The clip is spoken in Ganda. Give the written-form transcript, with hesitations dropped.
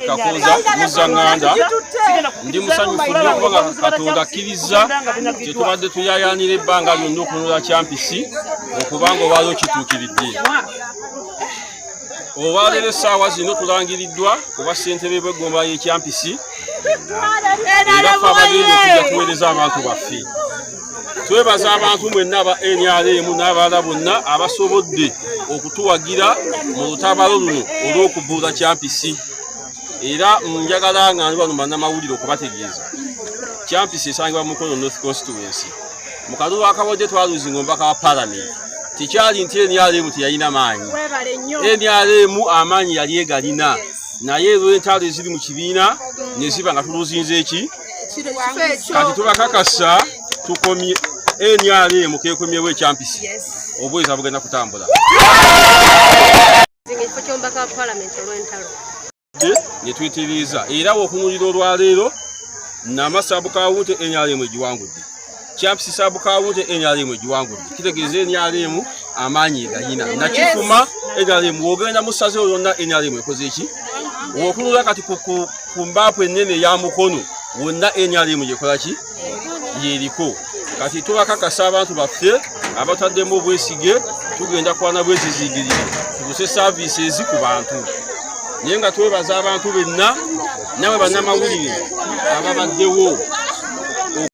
Kakoza muzanganda ndi musanyufu nnyo kubanga Katonda akkiriza kyetubadde tuyayaanira ebbanga lyonna okununula kyampisi okubanga olwaleero kituukiridde. Olwaleero essaawa zino tulangiriddwa kuba ssentebe bw'eggomba y'ekyampisi era ffe abagenda okujja tuweereza abantu baffe. Twebaza abantu mwenna aba NRM n'abalala bonna abasobodde okutuwagira mu lutabalo luno olw'okubbuuza kyampisi. Era njagala nga ndi wano bannamawulire okubategeeza kyampisi esangibwa mu Mukono North Constituency. Mu kalulu akawedde twaluzinga omubaka wa Parliament tekyali nti NRM teyalina maanyi. NRM amaanyi yali egalina naye lw'entalo eziri mu kibiina ne ziba nga tuluzinze eki kati tubakakasa tukomye NRM kekomyewo ekyampisi obweza bugenda kutambula. Ne twitiriza era okunulira olwaleero Namasa Kawunti NRM egiwangudde, Kyampisi Kawunti NRM egiwangudde. Kitegeeza NRM amaanyi galina nakifuma NRM wogenda mu ssaza lyonna NRM ekoze eki okunulira kati ku mbaapu ennene ya Mukono wonna NRM yekola ki yeriko. Kati tubakakasa abantu baffe abataddemu obwesige tugenda kwana bwezizigirire tubuse services ku bantu. Naye nga twebaza abantu benna nawe bannamawulire ababaddewo